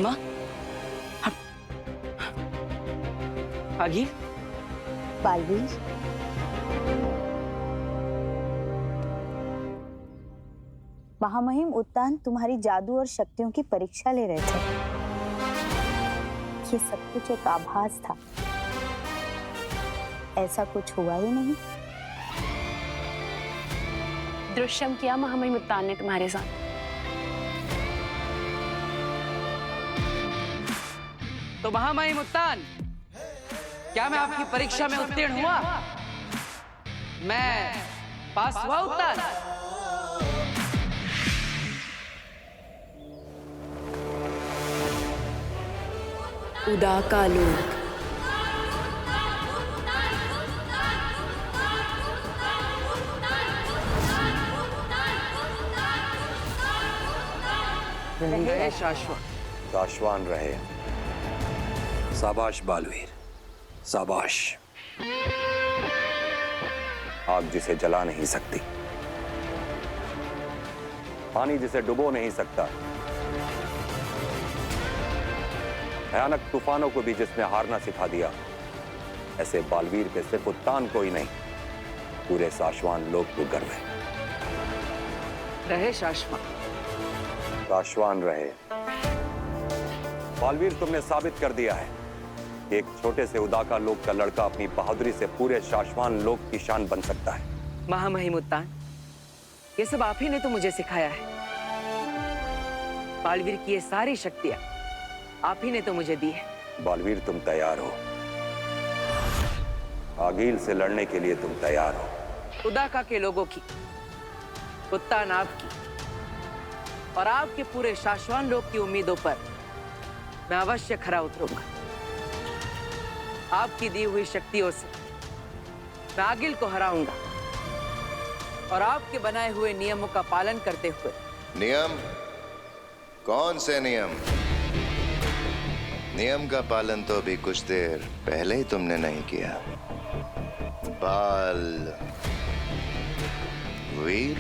माँ, आगे बालवीर, महामहिम उत्तान तुम्हारी जादू और शक्तियों की परीक्षा ले रहे थे। ये सब कुछ एक आभास था, ऐसा कुछ हुआ ही नहीं। दुष्यम किया महामहिम उत्तान ने तुम्हारे साथ। तो महामहिम उत्तान, क्या मैं आपकी परीक्षा में उत्तीर्ण हुआ? मैं पास हुआ उत्तान? उदाकालोक। रहे शाश्वत। शाश्वान रहे। शाबाश बालवीर, शाबाश। आग जिसे जला नहीं सकती, पानी जिसे डुबो नहीं सकता, भयानक तूफानों को भी जिसने हारना सिखा दिया, ऐसे बालवीर के सिर्फ उत्तान को ही नहीं, पूरे शाश्वान लोक को गर्व है। रहे शाश्वत। शाश्वान रहे। बालवीर, तुमने साबित कर दिया है कि एक छोटे से उदाका लोक का लड़का अपनी बहादुरी से पूरे शाश्वान लोक की शान बन सकता है। महामहिम उत्तान, ये सब आप ही ने तो मुझे सिखाया है। बालवीर की ये सारी शक्तियां आप ही ने तो मुझे दी है। बालवीर, तुम तैयार हो? आगील से लड़ने के लिए तुम तैयार हो? उदाका के लोगों की, उत्तान आपकी और आपके पूरे शाश्वान लोक की उम्मीदों पर मैं अवश्य खरा उतरूंगा। आपकी दी हुई शक्तियों से मैं आगिल को हराऊंगा और आपके बनाए हुए नियमों का पालन करते हुए। नियम? कौन से नियम? नियम का पालन तो अभी कुछ देर पहले ही तुमने नहीं किया। बाल वीर,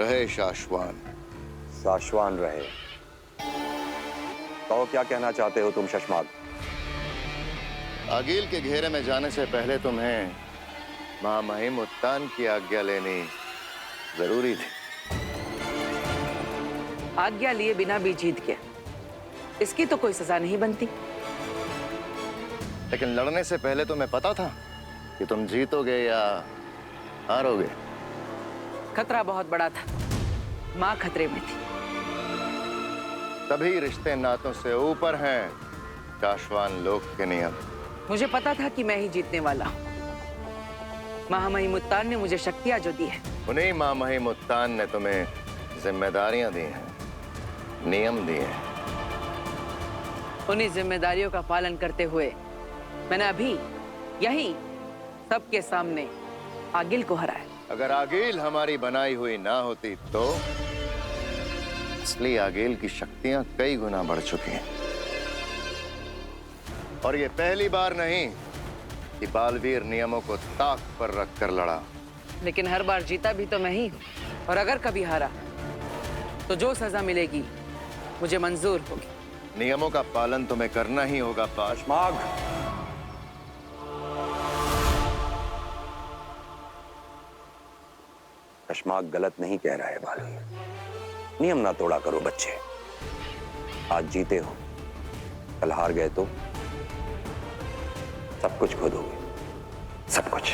रहे शाश्वान। शाश्वान रहे। तो क्या कहना चाहते हो तुम शशमाग? आगील के घेरे में जाने से पहले तुम्हें महामहिम उत्तान की आज्ञा लेनी जरूरी थी। आज्ञा लिए बिना भी जीत गया, इसकी तो कोई सजा नहीं बनती। लेकिन लड़ने से पहले तुम्हें पता था कि तुम जीतोगे या हारोगे? खतरा बहुत बड़ा था, माँ खतरे में थी। तभी रिश्ते नातों से ऊपर हैं शाश्वान लोक के नियम। मुझे पता था कि मैं ही जीतने वाला हूँ। महामहिम उत्तान ने मुझे शक्तियां जो दी है, उन्हीं महामहिम उत्तान ने तुम्हें जिम्मेदारियां दी हैं, नियम दिए हैं। उन्हीं जिम्मेदारियों का पालन करते हुए मैंने अभी यही सबके सामने आगिल को हराया। अगर आगील हमारी बनाई हुई ना होती तो असली आगील की शक्तियां कई गुना बढ़ चुकी हैं। और ये पहली बार नहीं कि बालवीर नियमों को ताक पर रखकर लड़ा। लेकिन हर बार जीता भी तो मैं ही हूँ, और अगर कभी हारा तो जो सजा मिलेगी मुझे मंजूर होगी। नियमों का पालन तुम्हें करना ही होगा पाश। माग, शशमाग गलत नहीं कह रहा है बालवीर। नियम ना तोड़ा करो बच्चे। आज जीते हो, कल हार गए तो सब कुछ खो दोगे, सब कुछ।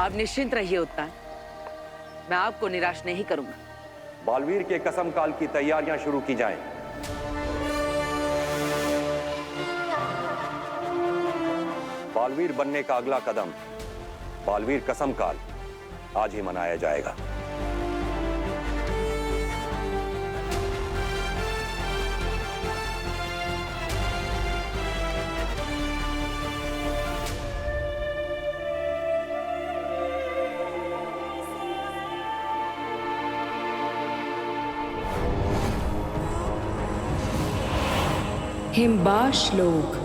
आप निश्चिंत रहिए उत्तान, मैं आपको निराश नहीं करूंगा। बालवीर के कसम काल की तैयारियां शुरू की जाएं। बालवीर बनने का अगला कदम, बालवीर कसम काल, आज ही मनाया जाएगा। हिमबाश लोग।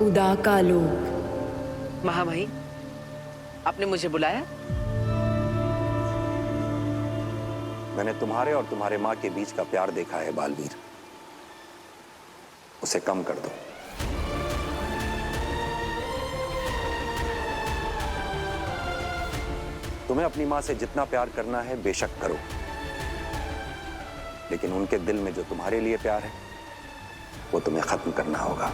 उदाका लोग। महामहिम, आपने मुझे बुलाया? मैंने तुम्हारे और तुम्हारे माँ के बीच का प्यार देखा है बालवीर, उसे कम कर दो। तुम्हें अपनी माँ से जितना प्यार करना है बेशक करो, लेकिन उनके दिल में जो तुम्हारे लिए प्यार है वो तुम्हें खत्म करना होगा।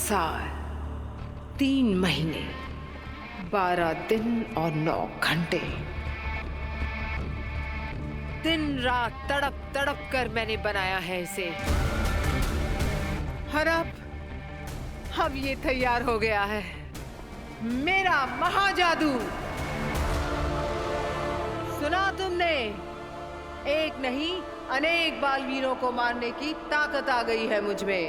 साल 3 महीने 12 दिन और 9 घंटे, दिन रात तड़प तड़प कर मैंने बनाया है इसे, और अब ये तैयार हो गया है, मेरा महाजादू। सुना तुमने? एक नहीं अनेक बालवीरों को मारने की ताकत आ गई है मुझ में।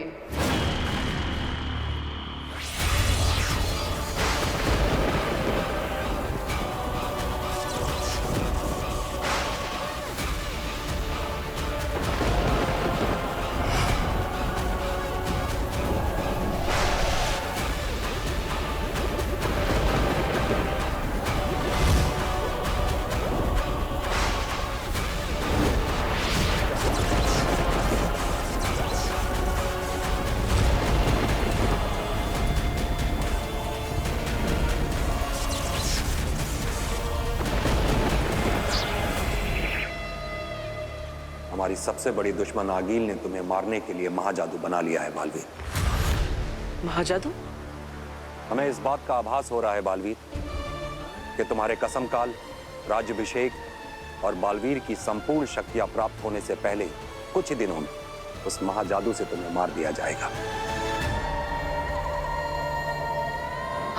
हमारी सबसे बड़ी दुश्मन आगील ने तुम्हें मारने के लिए महाजादू बना लिया है बालवीर। महाजादू? हमें इस बात का आभास हो रहा है बालवीर कि तुम्हारे कसमकाल, राज्याभिषेक और बालवीर की संपूर्ण शक्तियां प्राप्त होने से पहले कुछ ही दिनों में उस महाजादू से तुम्हें मार दिया जाएगा।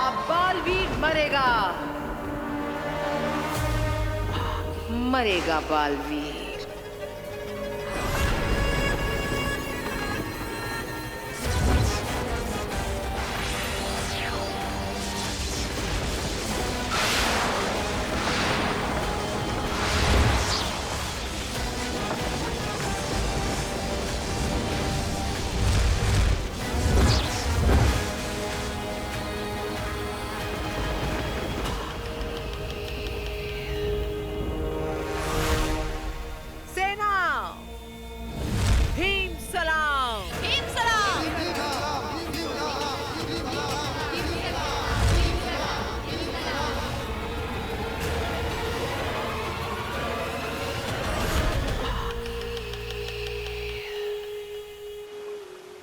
अब बालवीर मरेगा, मरेगा बालवीर।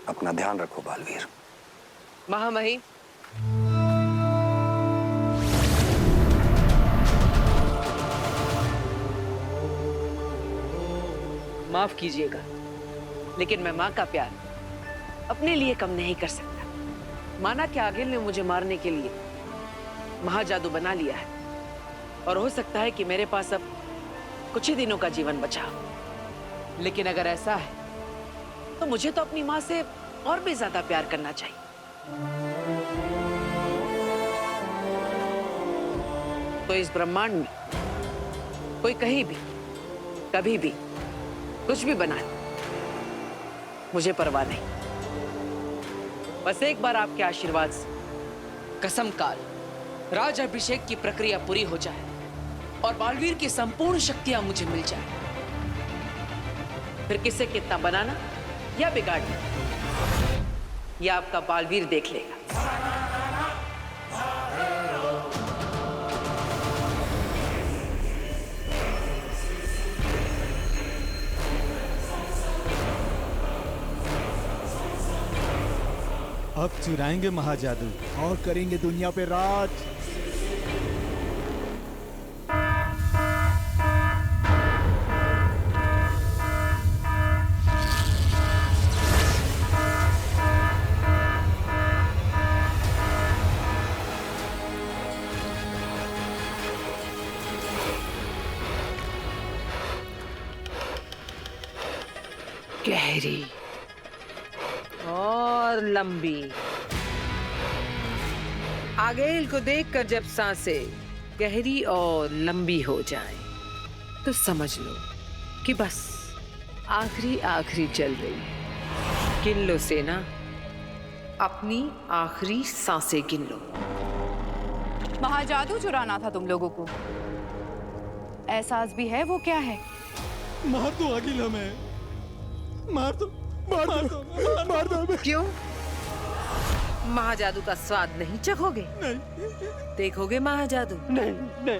अपना ध्यान रखो बालवीर। महामहिम, माफ कीजिएगा, लेकिन मैं माँ का प्यार अपने लिए कम नहीं कर सकता। माना कि आगिल ने मुझे मारने के लिए महाजादू बना लिया है, और हो सकता है कि मेरे पास अब कुछ ही दिनों का जीवन बचा हो। लेकिन अगर ऐसा है तो मुझे तो अपनी माँ से और भी ज्यादा प्यार करना चाहिए। तो इस ब्रह्मांड में कोई कहीं भी, कभी भी, कुछ भी बना ले, मुझे परवाह नहीं। बस एक बार आपके आशीर्वाद से कसम काल, राज्याभिषेक की प्रक्रिया पूरी हो जाए और बालवीर की संपूर्ण शक्तियां मुझे मिल जाए, फिर किसे कितना बनाना या बिगाड़ना, या आपका बालवीर देख लेगा। अब चुराएंगे महाजादू और करेंगे दुनिया पे राज। गहरी और लंबी। आगेल को देखकर जब सांसें गहरी और लंबी हो जाएं, तो समझ लो कि बस आखिरी चल रही है। गिन लो सेना, अपनी आखिरी सांसें गिन लो। महाजादू चुराना था तुम लोगों को, एहसास भी है वो क्या है? मार दो आगिल हमें, मार दो। क्यों? महाजादू का स्वाद नहीं चखोगे? नहीं। देखोगे महाजादू? नहीं।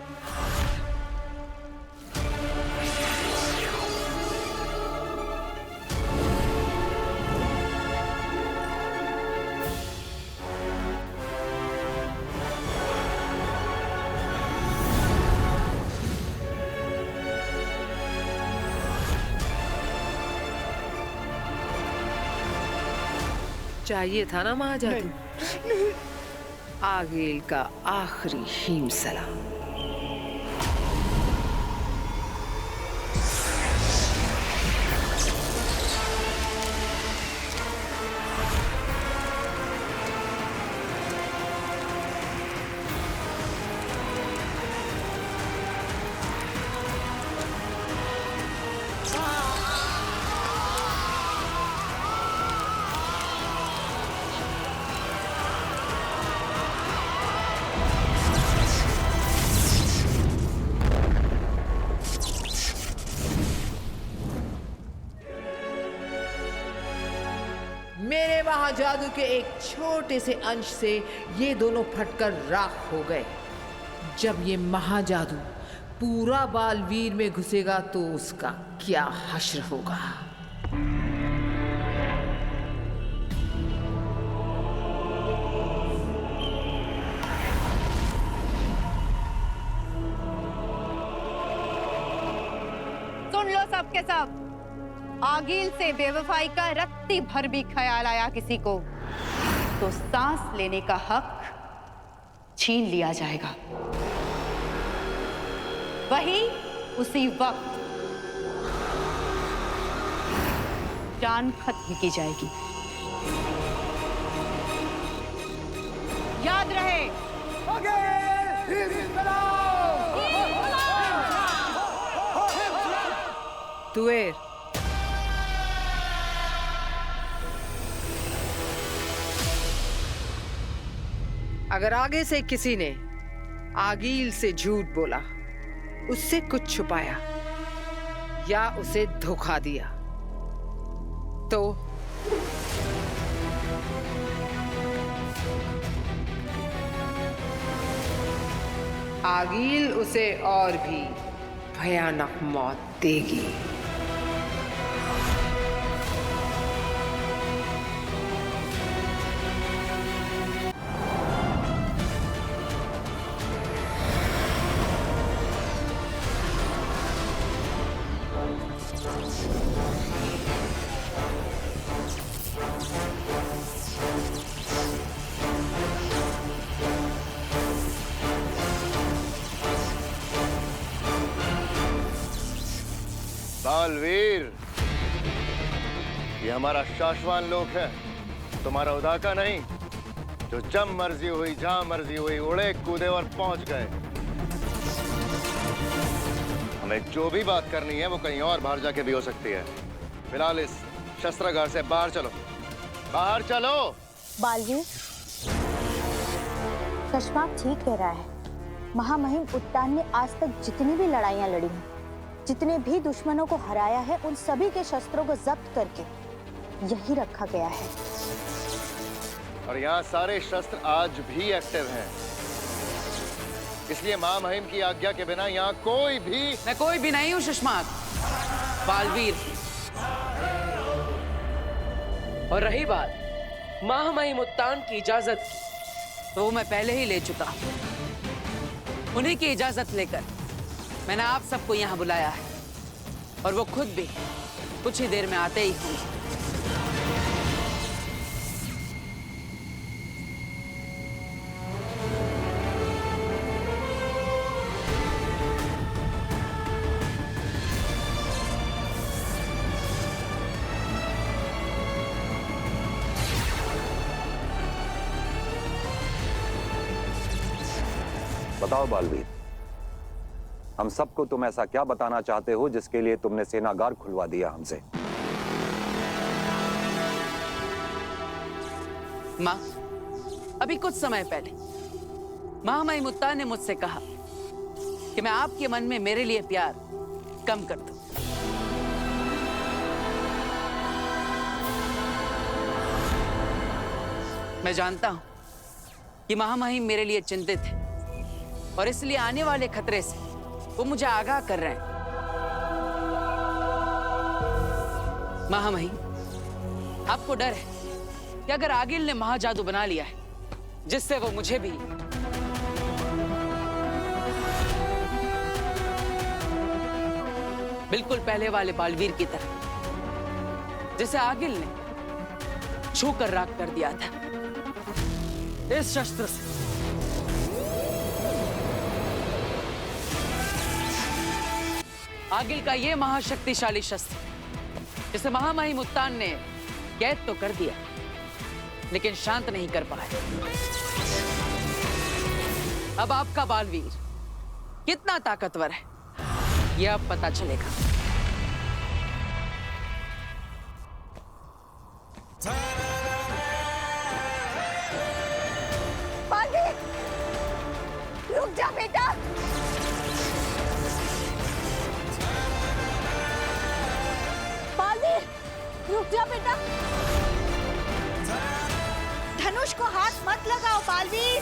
चाहिए था ना महाजादू? आगेल का आखिरी हीम सलाम। मेरे महाजादू के एक छोटे से अंश से ये दोनों फटकर राख हो गए। जब ये महाजादू पूरा बालवीर में घुसेगा तो उसका क्या हश्र होगा। सुन लो सब के सब, आगील से बेवफाई का रत्ती भर भी ख्याल आया किसी को तो सांस लेने का हक छीन लिया जाएगा। वही उसी वक्त जान खत्म की जाएगी। याद रहे, तुएर, अगर आगे से किसी ने आगील से झूठ बोला, उससे कुछ छुपाया या उसे धोखा दिया तो आगील उसे और भी भयानक मौत देगी। बालवीर, ये हमारा शाश्वान लोक है, तुम्हारा उदा का नहीं, जो जब मर्जी हुई जहां मर्जी हुई उड़े कूदे और पहुंच गए। हमें जो भी बात करनी है वो कहीं और बाहर जाके भी हो सकती है। फिलहाल इस शस्त्रागार से बाहर चलो, बाहर चलो। बालवीर, कश्माप ठीक कह रहा है। महामहिम उत्तान ने आज तक जितनी भी लड़ाइयां लड़ी हैं, जितने भी दुश्मनों को हराया है उन सभी के शस्त्रों को जब्त करके यही रखा गया है। और यहाँ सारे शस्त्र आज भी एक्टिव हैं। इसलिए मां महिम की आज्ञा के बिना यहाँ कोई भी। मैं कोई भी नहीं हूं सुषमा, बालवीर। और रही बात महामहिम उत्तान की इजाजत की, तो वो मैं पहले ही ले चुका हूं। उन्हीं की इजाजत लेकर मैंने आप सबको यहाँ बुलाया है, और वो खुद भी कुछ ही देर में आते ही होंगे। बताओ बालवीर, हम सबको तुम ऐसा क्या बताना चाहते हो जिसके लिए तुमने सेनागार खुलवा दिया हमसे? माँ, अभी कुछ समय पहले महामहिम उत्तान ने मुझसे कहा कि मैं आपके मन में मेरे लिए प्यार कम कर दूं। मैं जानता हूं कि महामहिम मेरे लिए चिंतित है, और इसलिए आने वाले खतरे से वो मुझे आगाह कर रहे हैं। महामहिम, आपको डर है कि अगर आगिल ने महाजादू बना लिया है जिससे वो मुझे भी बिल्कुल पहले वाले बालवीर की तरह, जिसे आगिल ने छूकर राख कर दिया था, इस शस्त्र से आगिल का ये महाशक्तिशाली शस्त्र, जिसे महामहिम उत्तान ने कैद तो कर दिया लेकिन शांत नहीं कर पाए। अब आपका बालवीर कितना ताकतवर है यह अब पता चलेगा। बालवीर, रुक जा बेटा। बालवीर, रुक जा बेटा। धनुष को हाथ मत लगाओ बालवीर।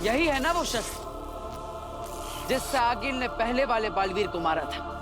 यही है ना वो शस्त्र जिससे आगिल ने पहले वाले बालवीर को मारा था।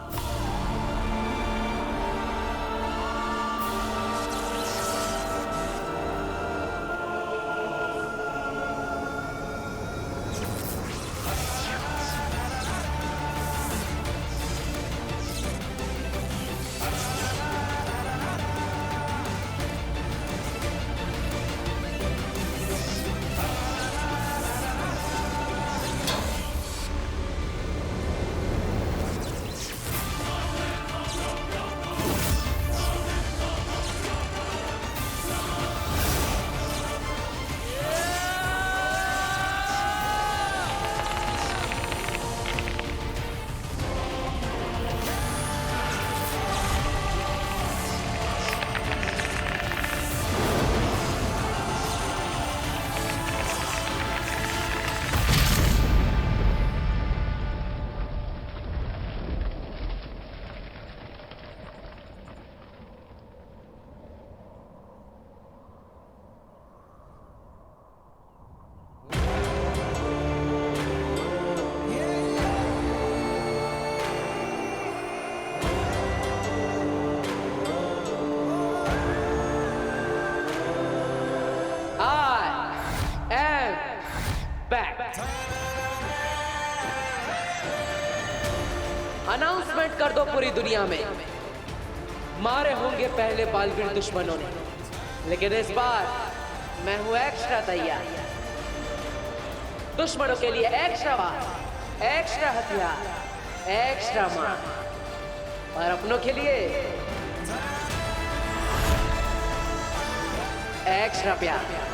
अनाउंसमेंट कर दो पूरी दुनिया में, मारे होंगे पहले बालवीर दुश्मनों ने, लेकिन इस बार मैं हूं एक्स्ट्रा तैयार। दुश्मनों के लिए एक्स्ट्रा वार, एक्स्ट्रा हथियार, एक्स्ट्रा मार, और अपनों के लिए एक्स्ट्रा प्यार।